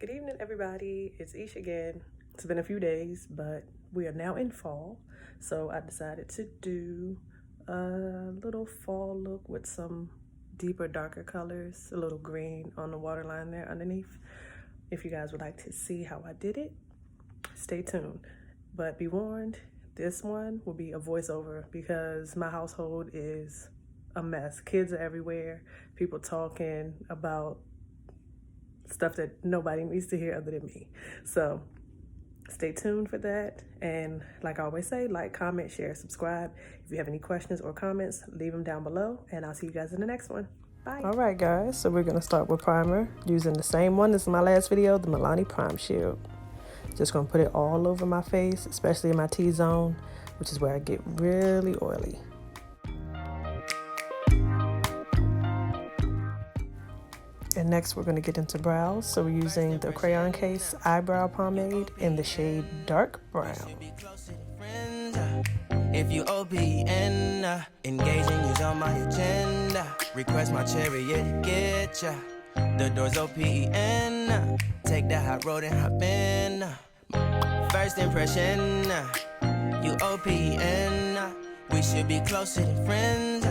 Good evening, everybody. It's Ish again. It's been a few days, but we are now in fall, so I decided to do a little fall look with some deeper, darker colors, a little green on the waterline there underneath. If you guys would like to see how I did it, stay tuned. But be warned, this one will be a voiceover because my household is a mess. Kids are everywhere, people talking about stuff that nobody needs to hear other than me. So stay tuned for that. And like I always say, like, comment, share, subscribe. If you have any questions or comments, leave them down below, and I'll see you guys in the next one. Bye. All right, guys, so we're gonna start with primer using the same one as my last video, the Milani Prime Shield. Just gonna put it all over my face, especially in my T-zone, which is where I get really oily. And next we're going to get into brows, so we're using the Crayon Case Eyebrow Pomade in the shade Dark Brown. If you OPN, engaging is on my agenda. Request my chariot, get ya. The door's OPN, take the hot road and hop in. First impression, you OPN, we should be closer than friends.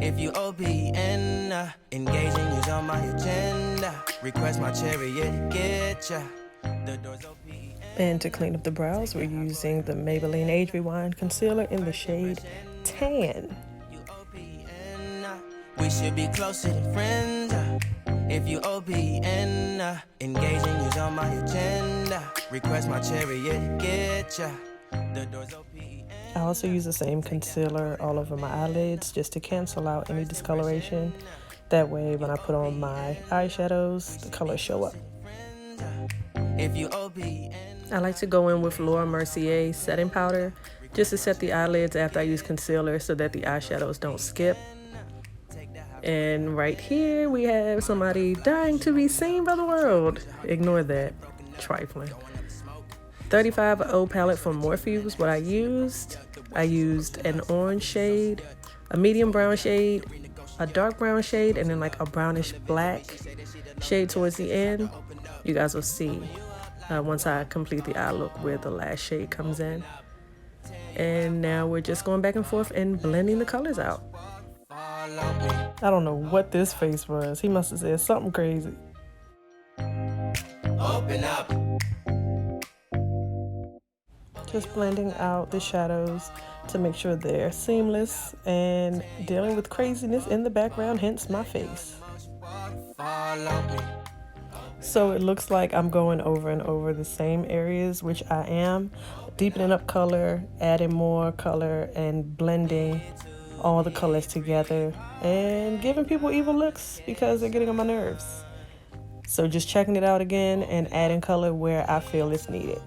If you OPN, engaging is on my agenda. Request my chariot, get ya. The door's OPN. And to clean up the brows, we're using the Maybelline Age Rewind Concealer in the shade Tan. You OPN, we should be closer than friends. If you OPN, engaging is on my agenda. Request my chariot, get ya. The door's OPN. I also use the same concealer all over my eyelids just to cancel out any discoloration. That way, when I put on my eyeshadows, the colors show up. I like to go in with Laura Mercier setting powder just to set the eyelids after I use concealer so that the eyeshadows don't skip. And right here, we have somebody dying to be seen by the world. Ignore that. Trifling. 35O palette from Morphe was what I used. I used an orange shade, a medium brown shade, a dark brown shade, and then like a brownish black shade towards the end. You guys will see once I complete the eye look where the last shade comes in. And now we're just going back and forth and blending the colors out. I don't know what this face was. He must have said something crazy. Open up. Just blending out the shadows to make sure they're seamless and dealing with craziness in the background, hence my face. So it looks like I'm going over and over the same areas, which I am, deepening up color, adding more color, and blending all the colors together and giving people evil looks because they're getting on my nerves. So just checking it out again and adding color where I feel it's needed.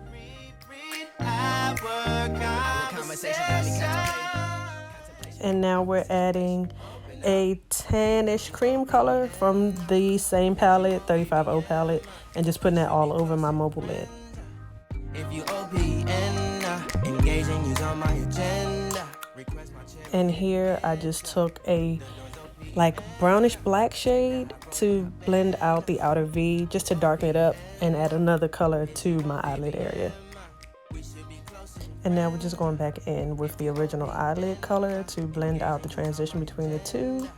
And now we're adding a tannish cream color from the same palette, 35O palette, and just putting that all over my mobile lid. And here I just took a like brownish black shade to blend out the outer V, just to darken it up and add another color to my eyelid area. And now we're just going back in with the original eyelid color to blend out the transition between the two,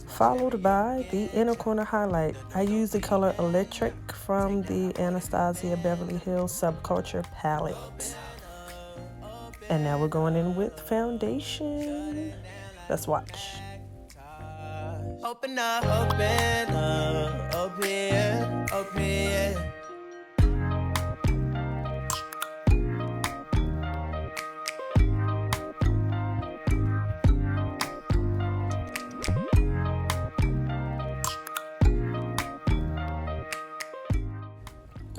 followed by the inner corner highlight. I use the color Electric from the Anastasia Beverly Hills Subculture palette. And now we're going in with foundation. Let's watch. Open up, open up, open, open.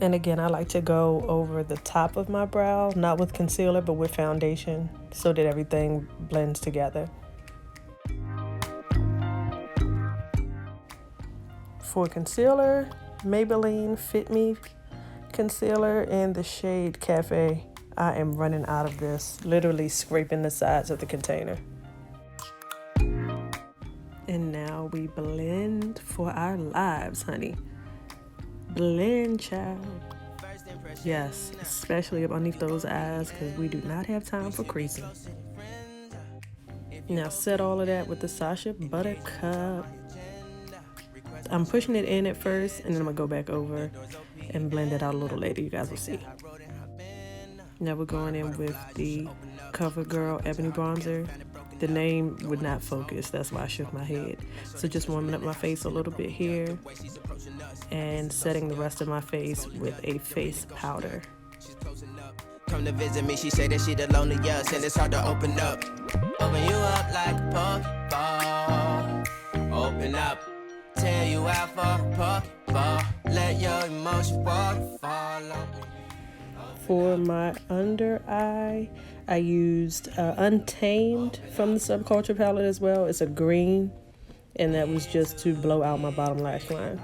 And again, I like to go over the top of my brow, not with concealer, but with foundation, so that everything blends together. For concealer, Maybelline Fit Me concealer in the shade Cafe. I am running out of this, literally scraping the sides of the container. And now we blend for our lives, honey. blend, child. Yes, especially underneath those eyes, because we do not have time for creasing. Now set all of that with the Sasha Buttercup. I'm pushing it in at first, and then I'm gonna go back over and blend it out a little later. You guys will see. Now we're going in with the CoverGirl Ebony Bronzer. The name would not focus, that's why I shook my head. So just warming up my face a little bit here and setting the rest of my face with a face powder. Come to visit me, she say that she the loneliest and it's hard to open up. Open you up like a Pokeball. Open up, tear you out for a Pokeball. Let your emotions waterfall on me. For my under eye, I used Untamed from the Subculture palette as well. It's a green, and that was just to blow out my bottom lash line.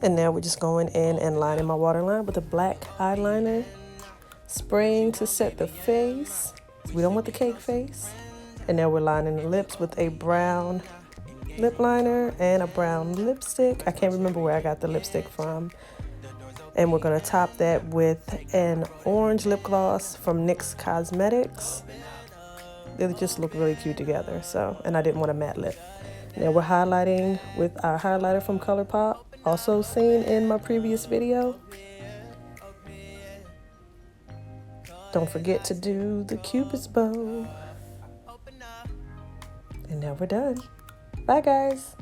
And now we're just going in and lining my waterline with a black eyeliner, spraying to set the face. We don't want the cake face. And now we're lining the lips with a brown lip liner and a brown lipstick. I can't remember where I got the lipstick from. And we're going to top that with an orange lip gloss from NYX Cosmetics. They just look really cute together. And I didn't want a matte lip. Now we're highlighting with our highlighter from ColourPop, also seen in my previous video. Don't forget to do the Cupid's bow. And now we're done. Bye, guys.